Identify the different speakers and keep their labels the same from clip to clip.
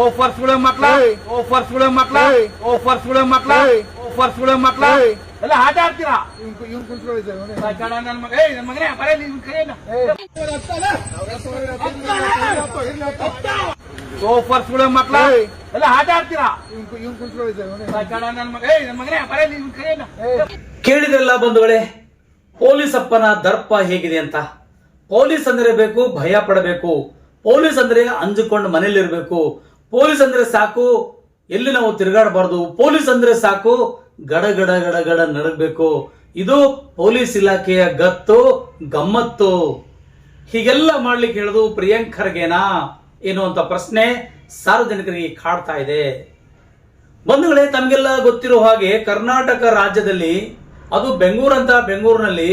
Speaker 1: ಓಫರ್ಸ್ಗಳು ಮಕ್ಳ ಎಲ್ಲ ಆಟ ಆಡ್ತೀರಾ? ನನ್ನ ಮಗನೇ ಬರಲಿ ಓಫರ್ಸ್ಗಳು ಮಕ್ಳ ಎಲ್ಲ ಆಟ ಆಡ್ತೀರಾ? ನನ್ನ ಮಗನೇ ಬರಲಿ
Speaker 2: ಕೇಳಿದ್ರಲ್ಲ ಬಂಧುಗಳೇ, ಪೊಲೀಸ್ ಅಪ್ಪನ ದರ್ಪ ಹೇಗಿದೆ ಅಂತ. ಪೊಲೀಸ್ ಅಂದ್ರೆ ಬೇಕು, ಭಯ ಪಡಬೇಕು. ಪೊಲೀಸ್ ಅಂದ್ರೆ ಅಂಜಿಕೊಂಡು ಮನೇಲಿರ್ಬೇಕು. ಪೊಲೀಸ್ ಅಂದ್ರೆ ಸಾಕು ಎಲ್ಲಿ ನಾವು ತಿರುಗಾಡಬಾರ್ದು. ಪೊಲೀಸ್ ಅಂದ್ರೆ ಸಾಕು ಗಡ ಗಡ ಗಡ ಗಡ ನಡಗಬೇಕು. ಇದು ಪೊಲೀಸ್ ಇಲಾಖೆಯ ಗತ್ತು, ಗಮ್ಮತ್ತು. ಹೀಗೆಲ್ಲ ಮಾಡ್ಲಿಕ್ಕೆ ಹೇಳುದು ಪ್ರಿಯಾಂಕ್ ಖರ್ಗೆನಾ ಎನ್ನುವಂತ ಪ್ರಶ್ನೆ ಸಾರ್ವಜನಿಕರಿಗೆ ಕಾಡ್ತಾ ಇದೆ. ಬಂಧುಗಳೇ, ತಮಗೆಲ್ಲ ಗೊತ್ತಿರೋ ಹಾಗೆ ಕರ್ನಾಟಕ ರಾಜ್ಯದಲ್ಲಿ, ಅದು ಬೆಂಗಳೂರಿನಲ್ಲಿ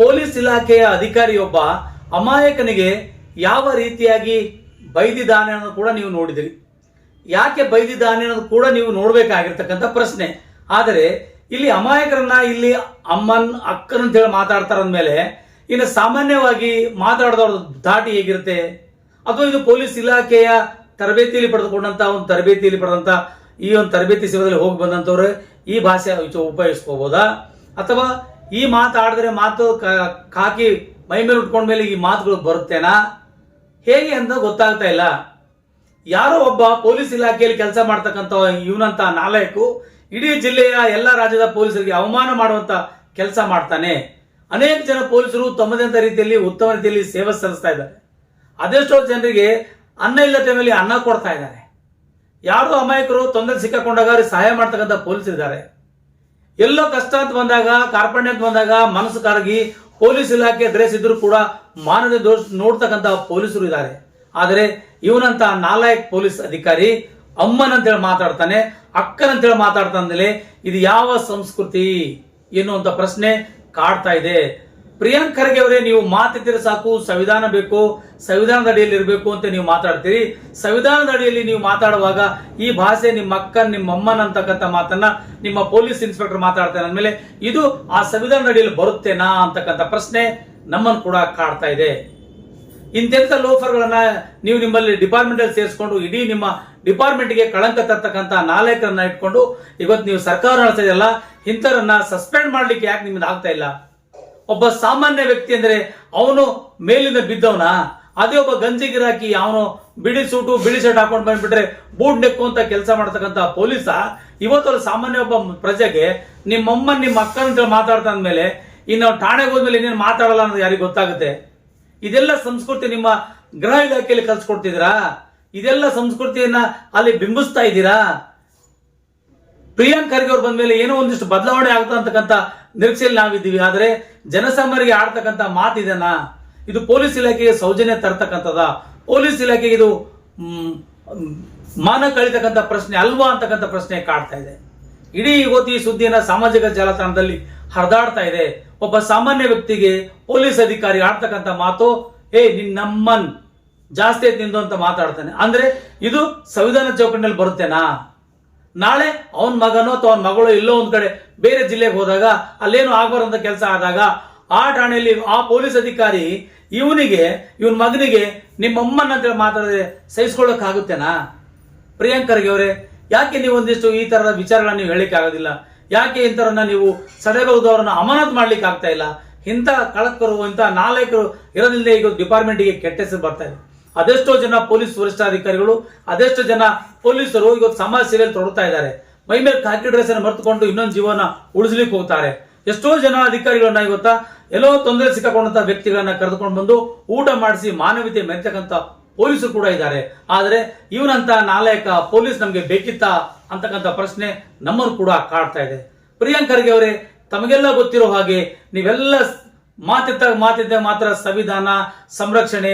Speaker 2: ಪೊಲೀಸ್ ಇಲಾಖೆಯ ಅಧಿಕಾರಿಯೊಬ್ಬ ಅಮಾಯಕನಿಗೆ ಯಾವ ರೀತಿಯಾಗಿ ಬೈದಿದ್ದಾನೆ ಅನ್ನೋದು ಕೂಡ ನೀವು ನೋಡಿದಿರಿ. ಯಾಕೆ ಬೈದಿದ್ದಾನೆ ಅನ್ನೋದು ಕೂಡ ನೀವು ನೋಡ್ಬೇಕಾಗಿರ್ತಕ್ಕಂಥ ಪ್ರಶ್ನೆ. ಆದರೆ ಇಲ್ಲಿ ಅಮಾಯಕರನ್ನ ಇಲ್ಲಿ ಅಮ್ಮನ್ ಅಕ್ಕನ್ ಅಂತ ಹೇಳಿ ಮಾತಾಡ್ತಾರ ಅಂದ್ಮೇಲೆ ಇನ್ನು ಸಾಮಾನ್ಯವಾಗಿ ಮಾತಾಡದವ್ರ ಧಾಟಿ ಹೇಗಿರುತ್ತೆ? ಅಥವಾ ಇದು ಪೊಲೀಸ್ ಇಲಾಖೆಯ ತರಬೇತಿಯಲ್ಲಿ ಪಡೆದುಕೊಂಡಂತ ಈ ಒಂದು ತರಬೇತಿ ಶಿಬಿರದಲ್ಲಿ ಹೋಗಿ ಬಂದಂತವ್ರು ಈ ಭಾಷೆ ಉಪಯೋಗಿಸ್ಕೋಬಹುದಾ? ಅಥವಾ ಈ ಮಾತಾಡಿದ್ರೆ ಮಾತು ಕಾಕಿ ಮೈ ಮೇಲೆ ಉಟ್ಕೊಂಡ್ಮೇಲೆ ಈ ಮಾತುಗಳು ಬರುತ್ತೇನಾ, ಹೇಗೆ ಅಂತ ಗೊತ್ತಾಗ್ತಾ ಇಲ್ಲ. ಯಾರೋ ಒಬ್ಬ ಪೊಲೀಸ್ ಇಲಾಖೆಯಲ್ಲಿ ಕೆಲಸ ಮಾಡ್ತಕ್ಕಂಥ ಇವನಂತ ನಾಲಾಯಕು ಇಡೀ ಜಿಲ್ಲೆಯ ಎಲ್ಲ ರಾಜ್ಯದ ಪೊಲೀಸರಿಗೆ ಅವಮಾನ ಮಾಡುವಂತ ಕೆಲಸ ಮಾಡ್ತಾನೆ. ಅನೇಕ ಜನ ಪೊಲೀಸರು ತಮ್ಮದಂತ ರೀತಿಯಲ್ಲಿ ಉತ್ತಮ ರೀತಿಯಲ್ಲಿ ಸೇವೆ ಸಲ್ಲಿಸ್ತಾ ಇದ್ದಾರೆ. ಅದೆಷ್ಟೋ ಜನರಿಗೆ ಅನ್ನ ಇಲ್ಲ ಟೈಮಲ್ಲಿ ಅನ್ನ ಕೊಡ್ತಾ ಇದ್ದಾರೆ. ಯಾರೋ ಅಮಾಯಕರು ತೊಂದರೆ ಸಿಕ್ಕಾಕೊಂಡಾಗ ಸಹಾಯ ಮಾಡ್ತಕ್ಕಂಥ ಪೊಲೀಸರು ಇದ್ದಾರೆ. ಎಲ್ಲೋ ಕಷ್ಟ ಅಂತ ಬಂದಾಗ, ಕಾರ್ಪಣ್ಯ ಅಂತ ಬಂದಾಗ ಮನಸ್ಸು ಕರಗಿ ಪೊಲೀಸ್ ಇಲಾಖೆ ಡ್ರೆಸ್ ಇದ್ರು ಕೂಡ ಮಾನವ ದೋಷ ನೋಡ್ತಕ್ಕಂಥ ಪೊಲೀಸರು ಇದ್ದಾರೆ. ಆದರೆ ಇವನಂತ ನಾಲಾಯಕ್ ಪೊಲೀಸ್ ಅಧಿಕಾರಿ ಅಮ್ಮನ್ ಅಂತೇಳಿ ಮಾತಾಡ್ತಾನೆ, ಅಕ್ಕನ್ ಅಂತೇಳಿ ಮಾತಾಡ್ತಾನೆ. ಇದು ಯಾವ ಸಂಸ್ಕೃತಿ ಎನ್ನುವಂತ ಪ್ರಶ್ನೆ ಕಾಡ್ತಾ ಇದೆ. ಪ್ರಿಯಾಂಕ್ ಖರ್ಗೆ ಅವರೇ, ನೀವು ಮಾತಿದ್ರೆ ಸಾಕು ಸಂವಿಧಾನ ಬೇಕು, ಸಂವಿಧಾನದ ಅಡಿಯಲ್ಲಿ ಇರಬೇಕು ಅಂತ ನೀವು ಮಾತಾಡ್ತೀರಿ. ಸಂವಿಧಾನದ ಅಡಿಯಲ್ಲಿ ನೀವು ಮಾತಾಡುವಾಗ ಈ ಭಾಷೆ ನಿಮ್ಮ ಅಕ್ಕನ್ ನಿಮ್ಮ ಅಮ್ಮನ್ ಅಂತಕ್ಕಂಥ ಮಾತನ್ನ ನಿಮ್ಮ ಪೊಲೀಸ್ ಇನ್ಸ್ಪೆಕ್ಟರ್ ಮಾತಾಡ್ತಾನೆ ಅಂದ್ಮೇಲೆ ಇದು ಆ ಸಂವಿಧಾನದ ಅಡಿಯಲ್ಲಿ ಬರುತ್ತೇನಾ ಅಂತಕ್ಕಂಥ ಪ್ರಶ್ನೆ ನಮ್ಮನ್ನು ಕೂಡ ಕಾಡ್ತಾ ಇದೆ. ಇಂತೆಂಥ ಲೋಫರ್ಗಳನ್ನ ನೀವು ನಿಮ್ಮಲ್ಲಿ ಡಿಪಾರ್ಟ್ಮೆಂಟ್ ಅಲ್ಲಿ ಸೇರಿಸ್ಕೊಂಡು ಇಡೀ ನಿಮ್ಮ ಡಿಪಾರ್ಟ್ಮೆಂಟ್ಗೆ ಕಳಂಕ ತರ್ತಕ್ಕಂಥ ನಾಯಕರನ್ನ ಇಟ್ಕೊಂಡು ಇವತ್ತು ನೀವು ಸರ್ಕಾರ ನಡೆಸ್ತಾ ಇದೆಯಲ್ಲ, ಇಂಥವ್ರನ್ನ ಸಸ್ಪೆಂಡ್ ಮಾಡ್ಲಿಕ್ಕೆ ಯಾಕೆ ನಿಮ್ದು ಆಗ್ತಾ ಇಲ್ಲ? ಒಬ್ಬ ಸಾಮಾನ್ಯ ವ್ಯಕ್ತಿ ಅಂದ್ರೆ ಅವನು ಮೇಲಿಂದ ಬಿದ್ದವನ, ಅದೇ ಒಬ್ಬ ಗಂಜಿ ಗಿರಾಕಿ ಅವನು ಬಿಳಿ ಸೂಟು ಬಿಳಿ ಶರ್ಟ್ ಹಾಕೊಂಡು ಬಂದ್ಬಿಟ್ರೆ ಬೂಟ್ ನೆಕ್ಕು ಅಂತ ಕೆಲಸ ಮಾಡ್ತಕ್ಕಂಥ ಪೊಲೀಸ ಇವತ್ತು ಸಾಮಾನ್ಯ ಒಬ್ಬ ಪ್ರಜೆಗೆ ನಿಮ್ಮಮ್ಮ ನಿಮ್ಮ ಅಕ್ಕನ ಅಂತ ಮಾತಾಡ್ತಾ ಅಂದ್ಮೇಲೆ ಇನ್ನು ಠಾಣೆಗೆ ಹೋದ್ಮೇಲೆ ಇನ್ನೇನು ಮಾತಾಡಲ್ಲ ಅನ್ನೋದು ಯಾರಿಗೆ ಗೊತ್ತಾಗುತ್ತೆ? ಇದೆಲ್ಲ ಸಂಸ್ಕೃತಿ ನಿಮ್ಮ ಗೃಹ ಇಲಾಖೆಯಲ್ಲಿ ಕಲ್ಸ್ಕೊಡ್ತಿದ್ದೀರಾ? ಇದೆಲ್ಲ ಸಂಸ್ಕೃತಿಯನ್ನ ಅಲ್ಲಿ ಬಿಂಬಿಸ್ತಾ ಇದ್ದೀರಾ? ಪ್ರಿಯಾಂಕ್ ಖರ್ಗೆ ಅವ್ರು ಬಂದ್ಮೇಲೆ ಏನೋ ಒಂದಿಷ್ಟು ಬದಲಾವಣೆ ಆಗ್ತಾ ಅಂತಕ್ಕಂಥ ನಿರೀಕ್ಷೆಯಲ್ಲಿ ನಾವಿದ್ದೀವಿ. ಆದರೆ ಜನಸಾಮಾನ್ಯರಿಗೆ ಆಡ್ತಕ್ಕಂಥ ಮಾತಿದೆನ? ಇದು ಪೊಲೀಸ್ ಇಲಾಖೆಗೆ ಸೌಜನ್ಯ ತರ್ತಕ್ಕಂಥದ? ಪೊಲೀಸ್ ಇಲಾಖೆಗೆ ಇದು ಮಾನ ಕಳಿತಕ್ಕಂಥ ಪ್ರಶ್ನೆ ಅಲ್ವಾ ಅಂತಕ್ಕಂಥ ಪ್ರಶ್ನೆ ಕಾಡ್ತಾ ಇದೆ. ಇಡೀ ಇವತ್ತು ಈ ಸುದ್ದಿಯನ್ನ ಸಾಮಾಜಿಕ ಜಾಲತಾಣದಲ್ಲಿ ಹರಿದಾಡ್ತಾ ಇದೆ. ಒಬ್ಬ ಸಾಮಾನ್ಯ ವ್ಯಕ್ತಿಗೆ ಪೊಲೀಸ್ ಅಧಿಕಾರಿ ಆಡ್ತಕ್ಕಂಥ ಮಾತು, ನಿನ್ನಮ್ಮನ್ ಜಾಸ್ತಿ ಐತಿ ನಿಂದು ಅಂತ ಮಾತಾಡ್ತಾನೆ. ಅಂದ್ರೆ ಇದು ಸಂವಿಧಾನ ಚೌಕಟ್ಟಿನಲ್ಲಿ ಬರುತ್ತೇನಾ? ನಾಳೆ ಅವನ ಮಗನೋ ಅಥವಾ ಅವನ ಮಗಳು ಎಲ್ಲೋ ಒಂದ್ ಕಡೆ ಬೇರೆ ಜಿಲ್ಲೆಗೆ ಹೋದಾಗ ಅಲ್ಲೇನು ಆಗಬಾರಂತ ಕೆಲಸ ಆದಾಗ ಆ ಠಾಣೆಯಲ್ಲಿ ಆ ಪೊಲೀಸ್ ಅಧಿಕಾರಿ ಇವನ ಮಗನಿಗೆ ನಿಮ್ಮಮ್ಮನ ಅಂತ ಮಾತಾಡಿದ್ರೆ ಸಹಿಸ್ಕೊಳ್ಳಕ್ ಆಗುತ್ತೇನಾ? ಪ್ರಿಯಾಂಕ್ ಖರ್ಗೆ ಅವರೇ, ಯಾಕೆ ನೀವು ಒಂದಿಷ್ಟು ಈ ತರದ ವಿಚಾರಗಳನ್ನ ನೀವು ಹೇಳಿಕೆ ಆಗೋದಿಲ್ಲ? ಯಾಕೆ ಇಂಥವ್ರನ್ನ ನೀವು ಸಡೆಬಗುದವರನ್ನ ಅಮಾನತ್ ಮಾಡ್ಲಿಕ್ಕೆ ಆಗ್ತಾ ಇಲ್ಲ? ಇಂಥ ಕಳಕರು ಇಂಥ ನಾಯಕರು ಇರೋದ್ರಿಂದ ಈಗ ಡಿಪಾರ್ಟ್ಮೆಂಟ್ಗೆ ಕೆಟ್ಟ ಹೆಸರು ಬರ್ತಾ ಇದೆ. ಅದೆಷ್ಟೋ ಜನ ಪೊಲೀಸ್ ವರಿಷ್ಠಾಧಿಕಾರಿಗಳು, ಅದೆಷ್ಟೋ ಜನ ಪೊಲೀಸರು ಇವತ್ತು ಸಮಾಜ ಸೇವೆಯಲ್ಲಿ ತೊಡಗ್ತಾ ಇದ್ದಾರೆ. ಮೈ ಮೇಲೆ ಕಾಕಿ ಡ್ರೆಸ್ ಅನ್ನು ಮರೆತುಕೊಂಡು ಇನ್ನೊಂದು ಜೀವನ ಉಳಿಸ್ಲಿಕ್ಕೆ ಹೋಗ್ತಾರೆ. ಎಷ್ಟೋ ಜನ ಅಧಿಕಾರಿಗಳನ್ನ ಇವತ್ತ ಎಲ್ಲೋ ತೊಂದರೆ ಸಿಕ್ಕಾಕೊಂಡಂತ ವ್ಯಕ್ತಿಗಳನ್ನ ಕರೆದುಕೊಂಡು ಬಂದು ಊಟ ಮಾಡಿಸಿ ಮಾನವೀಯತೆ ಮೆರೆತಕ್ಕಂಥ ಪೊಲೀಸರು ಕೂಡ ಇದ್ದಾರೆ. ಆದರೆ ಇವನಂತ ನಾಲಾಯಕ ಪೊಲೀಸ್ ನಮ್ಗೆ ಬೇಕಿತ್ತಾ ಅಂತಕ್ಕಂಥ ಪ್ರಶ್ನೆ ನಮ್ಮನ್ನು ಕೂಡ ಕಾಡ್ತಾ ಇದೆ. ಪ್ರಿಯಾಂಕ್ ಖರ್ಗೆ ಅವರೇ, ತಮಗೆಲ್ಲ ಗೊತ್ತಿರೋ ಹಾಗೆ ನೀವೆಲ್ಲ ಮಾತಿದ್ದ ಮಾತ್ರ ಸಂವಿಧಾನ ಸಂರಕ್ಷಣೆ,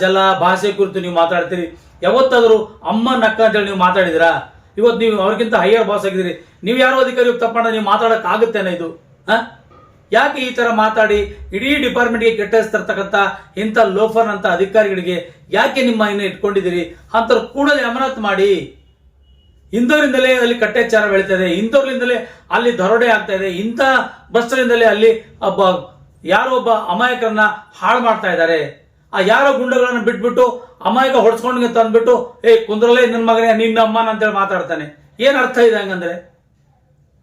Speaker 2: ಜಲ ಭಾಷೆ ಕುರಿತು ನೀವು ಮಾತಾಡ್ತೀರಿ. ಯಾವತ್ತಾದರೂ ಅಮ್ಮ ನಕ್ಕ ಅಂತೇಳಿ ನೀವು ಮಾತಾಡಿದಿರಾ? ಇವತ್ತು ನೀವು ಅವ್ರಿಗಿಂತ ಹೈಯರ್ ಬಾಸ್ ಆಗಿದ್ದೀರಿ. ನೀವು ಯಾರೋ ಅಧಿಕಾರಿ ತಪ್ಪಂಡ ನೀವು ಮಾತಾಡಕ್ ಆಗುತ್ತೇನೆ? ಇದು ಯಾಕೆ ಈ ತರ ಮಾತಾಡಿ ಇಡೀ ಡಿಪಾರ್ಟ್ಮೆಂಟ್ಗೆ ಕೆಟ್ಟ ಹೆಸರ್ತಕ್ಕಂಥ ಇಂಥ ಲೋಫರ್ ಅಂತ ಅಧಿಕಾರಿಗಳಿಗೆ ಯಾಕೆ ನಿಮ್ಮ ಇನ್ನು ಇಟ್ಕೊಂಡಿದ್ದೀರಿ? ಅಂತವ್ರು ಕೂಡಲೇ ಅಮಾನತ್ ಮಾಡಿ. ಇಂಥವರಿಂದಲೇ ಅಲ್ಲಿ ಕಟ್ಟೆಚಾರ ಬೆಳೀತದೆ, ಇಂಥವ್ರಿಂದಲೇ ಅಲ್ಲಿ ದರೋಡೆ ಆಗ್ತಾ ಇದೆ, ಇಂಥ ಭ್ರಷ್ಟರಿಂದಲೇ ಅಲ್ಲಿ ಯಾರೋ ಒಬ್ಬ ಅಮಾಯಕರನ್ನ ಹಾಳು ಮಾಡ್ತಾ ಇದ್ದಾರೆ. ಆ ಯಾರೋ ಗುಂಡಗಳನ್ನು ಬಿಟ್ಬಿಟ್ಟು ಅಮಾಯಕ ಹೊಡ್ಸ್ಕೊಂಡ್ಗೆ ತಂದ್ಬಿಟ್ಟು ಕುಂದ್ರಲ್ಲೇ ನನ್ನ ಮಗನೇ ನಿನ್ನ ಅಮ್ಮನ ಅಂತೇಳಿ ಮಾತಾಡ್ತಾನೆ. ಏನ್ ಅರ್ಥ ಇದೆ ಹಂಗಂದ್ರೆ?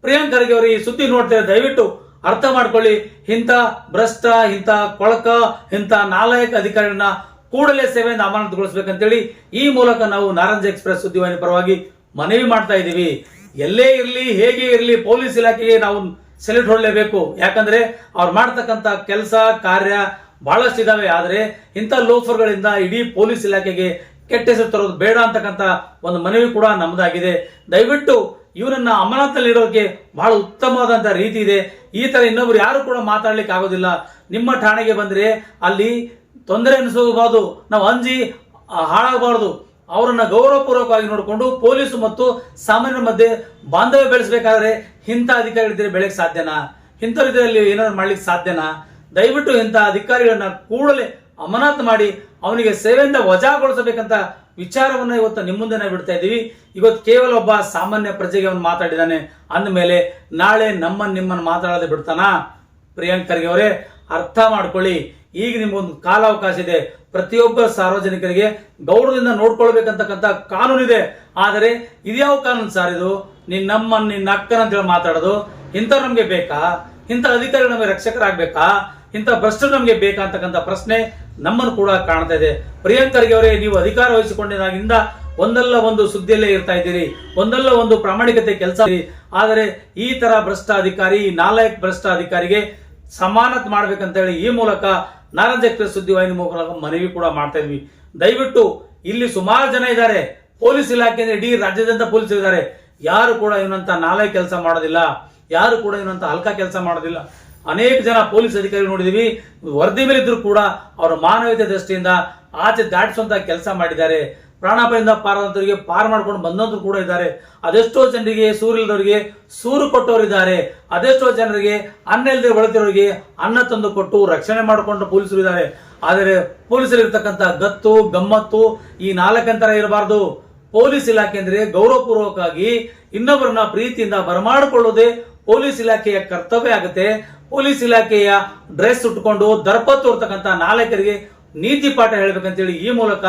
Speaker 2: ಪ್ರಿಯಾಂಕ್ ಖರ್ಗೆ ಅವರು ಈ ಸುದ್ದಿ ನೋಡ್ತಾರೆ, ದಯವಿಟ್ಟು ಅರ್ಥ ಮಾಡ್ಕೊಳ್ಳಿ. ಇಂಥ ಭ್ರಷ್ಟ, ಇಂಥ ಕೊಳಕ, ಇಂಥ ನಾಲಾಯಕ ಅಧಿಕಾರಿಗಳನ್ನ ಕೂಡಲೇ ಸೇವೆಯಿಂದ ಅಮಾನತುಗೊಳಿಸಬೇಕಂತೇಳಿ ಈ ಮೂಲಕ ನಾವು ನಾರಂಜ ಎಕ್ಸ್ಪ್ರೆಸ್ ಸುದ್ದಿವಾಹಿನಿ ಪರವಾಗಿ ಮನವಿ ಮಾಡ್ತಾ ಇದ್ದೀವಿ. ಎಲ್ಲೇ ಇರಲಿ, ಹೇಗೆ ಇರಲಿ, ಪೊಲೀಸ್ ಇಲಾಖೆಗೆ ನಾವು ಸೆಲ್ಯೂಟ್ ಹೊಡಲೇಬೇಕು. ಯಾಕಂದ್ರೆ ಅವ್ರು ಮಾಡ್ತಕ್ಕಂಥ ಕೆಲಸ ಕಾರ್ಯ ಬಹಳಷ್ಟು ಇದಾವೆ. ಆದ್ರೆ ಇಂಥ ಲೋಫರ್ಗಳಿಂದ ಇಡೀ ಪೊಲೀಸ್ ಇಲಾಖೆಗೆ ಕೆಟ್ಟ ಹೆಸರು ತರೋದು ಬೇಡ ಅಂತಕ್ಕಂಥ ಒಂದು ಮನವಿ ಕೂಡ ನಮ್ದಾಗಿದೆ. ದಯವಿಟ್ಟು ಇವರನ್ನ ಅಮಾನತಲ್ಲಿ ಇಡೋಕೆ ಬಹಳ ಉತ್ತಮವಾದಂತ ರೀತಿ ಇದೆ. ಈ ತರ ಇನ್ನೊಬ್ರು ಯಾರು ಕೂಡ ಮಾತಾಡ್ಲಿಕ್ಕೆ ಆಗೋದಿಲ್ಲ. ನಿಮ್ಮ ಠಾಣೆಗೆ ಬಂದ್ರೆ ಅಲ್ಲಿ ತೊಂದರೆ ಅನಿಸಬಹುದು, ನಾವು ಅಂಜಿ ಹಾಳಾಗಬಾರದು. ಅವರನ್ನ ಗೌರವಪೂರ್ವಕವಾಗಿ ನೋಡಿಕೊಂಡು ಪೊಲೀಸು ಮತ್ತು ಸಾಮಾನ್ಯರ ಮಧ್ಯೆ ಬಾಂಧವ್ಯ ಬೆಳೆಸಬೇಕಾದ್ರೆ ಇಂಥ ಅಧಿಕಾರಿಗಳಿದ್ರೆ ಬೆಳೆಯಕ್ಕೆ ಸಾಧ್ಯನಾ? ಇಂಥ ರೀತಿಯಲ್ಲಿ ಏನಾದ್ರು ಮಾಡ್ಲಿಕ್ಕೆ ಸಾಧ್ಯನಾ? ದಯವಿಟ್ಟು ಇಂಥ ಅಧಿಕಾರಿಗಳನ್ನ ಕೂಡಲೇ ಅಮಾನತು ಮಾಡಿ ಅವನಿಗೆ ಸೇವೆಯಿಂದ ವಜಾಗೊಳಿಸಬೇಕಂತ ವಿಚಾರವನ್ನ ಇವತ್ತು ನಿಮ್ಮ ಮುಂದೆ ನಾವು ಬಿಡ್ತಾ ಇದ್ದೀವಿ. ಇವತ್ತು ಕೇವಲ ಒಬ್ಬ ಸಾಮಾನ್ಯ ಪ್ರಜೆಗೆ ಅವನು ಮಾತಾಡಿದಾನೆ ಅಂದಮೇಲೆ ನಾಳೆ ನಿಮ್ಮನ್ನು ಮಾತಾಡದೆ ಬಿಡ್ತಾನಾ? ಪ್ರಿಯಾಂಕ್ ಖರ್ಗೆ ಅವರೇ, ಅರ್ಥ ಮಾಡ್ಕೊಳ್ಳಿ. ಈಗ ನಿಮ್ಗೊಂದು ಕಾಲಾವಕಾಶ ಇದೆ. ಪ್ರತಿಯೊಬ್ಬ ಸಾರ್ವಜನಿಕರಿಗೆ ಗೌರವದಿಂದ ನೋಡ್ಕೊಳ್ಬೇಕಂತಕ್ಕಂಥ ಕಾನೂನಿದೆ. ಆದರೆ ಇದ್ಯಾವ ಕಾನೂನು ಸರ್ ಇದು? ನಿನ್ನ ಅಕ್ಕನ ಅಂತೇಳಿ ಮಾತಾಡೋದು ಇಂಥ ನಮ್ಗೆ ಬೇಕಾ? ಇಂಥ ಅಧಿಕಾರಿಗಳು ನಮಗೆ ರಕ್ಷಕರಾಗಬೇಕಾ? ಇಂಥ ಭ್ರಷ್ಟರು ನಮಗೆ ಬೇಕಾ ಅಂತಕ್ಕಂಥ ಪ್ರಶ್ನೆ ನಮ್ಮನ್ನು ಕೂಡ ಕಾಣ್ತಾ ಇದೆ. ಪ್ರಿಯಾಂಕ್ ಖರ್ಗೆ ಅವರೇ, ನೀವು ಅಧಿಕಾರ ವಹಿಸಿಕೊಂಡಿದ್ದಾಗಿಂದ ಒಂದಲ್ಲ ಒಂದು ಸುದ್ದಿಯಲ್ಲೇ ಇರ್ತಾ ಇದ್ದೀರಿ, ಒಂದಲ್ಲ ಒಂದು ಪ್ರಾಮಾಣಿಕತೆ ಕೆಲಸ. ಆದರೆ ಈ ತರ ಭ್ರಷ್ಟ ಅಧಿಕಾರಿ, ನಾಲಾಯಕ್ ಭ್ರಷ್ಟ ಅಧಿಕಾರಿಗೆ ಸಮಾನತೆ ಮಾಡ್ಬೇಕಂತ ಹೇಳಿ ಈ ಮೂಲಕ ನಾರಂಜ ಎಕ್ಸ್ಪ್ರೆಸ್ ಸುದ್ದಿವಾಹಿನಿ ಮೂಲಕ ಮನವಿ ಕೂಡ ಮಾಡ್ತಾ ಇದ್ವಿ. ದಯವಿಟ್ಟು ಇಲ್ಲಿ ಸುಮಾರು ಜನ ಇದ್ದಾರೆ, ಪೊಲೀಸ್ ಇಲಾಖೆ ಇಡೀ ರಾಜ್ಯಾದ್ಯಂತ ಪೊಲೀಸ್ ಇದ್ದಾರೆ. ಯಾರು ಕೂಡ ಇವನಂತ ನಾಲಾಯಕ್ ಕೆಲಸ ಮಾಡೋದಿಲ್ಲ, ಯಾರು ಕೂಡ ಇವನಂತ ಹಲ್ಕ ಕೆಲಸ ಮಾಡೋದಿಲ್ಲ. ಅನೇಕ ಜನ ಪೊಲೀಸ್ ಅಧಿಕಾರಿ ನೋಡಿದೀವಿ, ವರದಿ ಮೇಲೆ ಇದ್ರು ಕೂಡ ಅವರ ಮಾನವೀಯತೆ ದೃಷ್ಟಿಯಿಂದ ಆಚೆ ದಾಟಿಸುವಂತ ಕೆಲಸ ಮಾಡಿದ್ದಾರೆ. ಪ್ರಾಣಾಪಾಯದಿಂದ ಪಾರಾದಂತವರಿಗೆ ಪಾರು ಮಾಡ್ಕೊಂಡು ಬಂದಂತರು ಕೂಡ ಇದ್ದಾರೆ. ಅದೆಷ್ಟೋ ಜನರಿಗೆ ಸೂರಿಲ್ಲದವರಿಗೆ ಸೂರು ಕೊಟ್ಟವರಿದ್ದಾರೆ. ಅದೆಷ್ಟೋ ಜನರಿಗೆ ಅನ್ನ ಇಲ್ಲದೆ ಬಳತಿರೋರಿಗೆ ಅನ್ನ ತಂದು ಕೊಟ್ಟು ರಕ್ಷಣೆ ಮಾಡಿಕೊಂಡು ಪೊಲೀಸರು ಇದ್ದಾರೆ. ಆದರೆ ಪೊಲೀಸರು ಇರ್ತಕ್ಕಂಥ ಗತ್ತು ಗಮ್ಮತ್ತು ಈ ನಾಲ್ಕಂತರ ಇರಬಾರ್ದು. ಪೊಲೀಸ್ ಇಲಾಖೆ ಅಂದ್ರೆ ಗೌರವಪೂರ್ವಕವಾಗಿ ಇನ್ನೊಬ್ಬರನ್ನ ಪ್ರೀತಿಯಿಂದ ಬರಮಾಡಿಕೊಳ್ಳೋದೇ ಪೊಲೀಸ್ ಇಲಾಖೆಯ ಕರ್ತವ್ಯ ಆಗುತ್ತೆ. ಪೊಲೀಸ್ ಇಲಾಖೆಯ ಡ್ರೆಸ್ ಉಟ್ಕೊಂಡು ದರ್ಪ ತೋರ್ತಕ್ಕಂಥ ನಾಯಕರಿಗೆ ನೀತಿ ಪಾಠ ಹೇಳ್ಬೇಕಂತೇಳಿ ಈ ಮೂಲಕ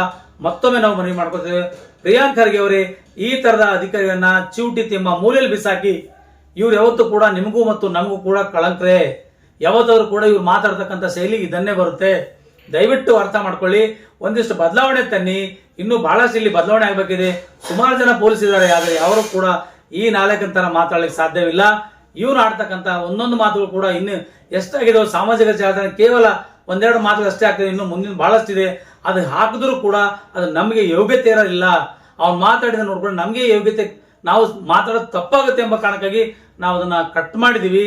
Speaker 2: ಮತ್ತೊಮ್ಮೆ ನಾವು ಮನವಿ ಮಾಡ್ಕೊತೇವೆ. ಪ್ರಿಯಾಂಕ್ ಖರ್ಗೆ ಅವರೇ, ಈ ತರದ ಅಧಿಕಾರಿಗಳನ್ನ ಚಿವುಟಿ ತಿಮ್ಮ ಮೂಲೆಯಲ್ಲಿ ಬಿಸಾಕಿ. ಇವ್ರು ಯಾವತ್ತೂ ಕೂಡ ನಿಮಗೂ ಮತ್ತು ನಮಗೂ ಕೂಡ ಕಳಂಕ್ರೆ. ಯಾವತ್ತಾದ್ರೂ ಕೂಡ ಇವ್ರು ಮಾತಾಡ್ತಕ್ಕಂಥ ಶೈಲಿ ಇದನ್ನೇ ಬರುತ್ತೆ. ದಯವಿಟ್ಟು ಅರ್ಥ ಮಾಡ್ಕೊಳ್ಳಿ. ಒಂದಿಷ್ಟು ಬದಲಾವಣೆ ತನ್ನಿ. ಇನ್ನೂ ಬಹಳಷ್ಟು ಇಲ್ಲಿ ಬದಲಾವಣೆ ಆಗಬೇಕಿದೆ. ಸುಮಾರು ಜನ ಪೊಲೀಸ್ ಇದ್ದಾರೆ, ಆದರೆ ಯಾರು ಕೂಡ ಈ ನಾಲ್ಕಂತರ ಮಾತಾಡ್ಲಿಕ್ಕೆ ಸಾಧ್ಯವಿಲ್ಲ. ಇವ್ರು ಆಡ್ತಕ್ಕಂಥ ಒಂದೊಂದು ಮಾತುಗಳು ಕೂಡ ಇನ್ನು ಎಷ್ಟಾಗಿದಾವೆ ಸಾಮಾಜಿಕ ಜಾಲತಾಣ, ಕೇವಲ ಒಂದೆರಡು ಮಾತುಗಳು ಅಷ್ಟೇ ಆಗ್ತದೆ. ಇನ್ನು ಮುಂದಿನ ಬಹಳಷ್ಟಿದೆ. ಅದು ಹಾಕಿದ್ರು ಕೂಡ ಅದು ನಮಗೆ ಯೋಗ್ಯತೆ ಇರೋದಿಲ್ಲ. ಅವ್ನು ಮಾತಾಡಿದ ನೋಡ್ಕೊಂಡು ನಮಗೆ ಯೋಗ್ಯತೆ, ನಾವು ಮಾತಾಡೋದು ತಪ್ಪಾಗುತ್ತೆ ಎಂಬ ಕಾರಣಕ್ಕಾಗಿ ನಾವು ಅದನ್ನ ಕಟ್ ಮಾಡಿದೀವಿ.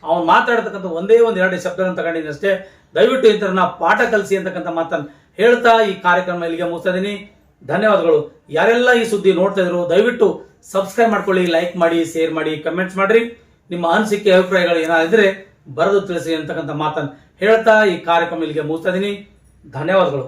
Speaker 2: ಅವ್ನು ಮಾತಾಡತಕ್ಕಂಥ ಒಂದೇ ಎರಡು ಶಬ್ದಗಳನ್ನು ತಗೊಂಡಿದ್ದೀನಿ ಅಷ್ಟೇ. ದಯವಿಟ್ಟು ಇಂಥವ್ರನ್ನ ಪಾಠ ಕಲಿಸಿ ಅಂತಕ್ಕಂಥ ಮಾತನ್ನು ಹೇಳ್ತಾ ಈ ಕಾರ್ಯಕ್ರಮ ಇಲ್ಲಿಗೆ ಮುಗಿಸ್ತಾ ಇದ್ದೀನಿ. ಧನ್ಯವಾದಗಳು. ಯಾರೆಲ್ಲ ಈ ಸುದ್ದಿ ನೋಡ್ತಾ ಇದ್ರು ದಯವಿಟ್ಟು ಸಬ್ಸ್ಕ್ರೈಬ್ ಮಾಡ್ಕೊಳ್ಳಿ, ಲೈಕ್ ಮಾಡಿ, ಶೇರ್ ಮಾಡಿ, ಕಮೆಂಟ್ಸ್ ಮಾಡ್ರಿ. ನಿಮ್ಮ ಅನಿಸಿಕೆ ಅಭಿಪ್ರಾಯಗಳು ಏನಾದ್ರೆ ಬರೆದು ತಿಳಿಸಿ ಅಂತಕ್ಕಂಥ ಮಾತನ್ನು ಹೇಳ್ತಾ ಈ ಕಾರ್ಯಕ್ರಮ ಇಲ್ಲಿಗೆ ಮುಗಿಸ್ತಾ ಇದ್ದೀನಿ. ಧನ್ಯವಾದಗಳು.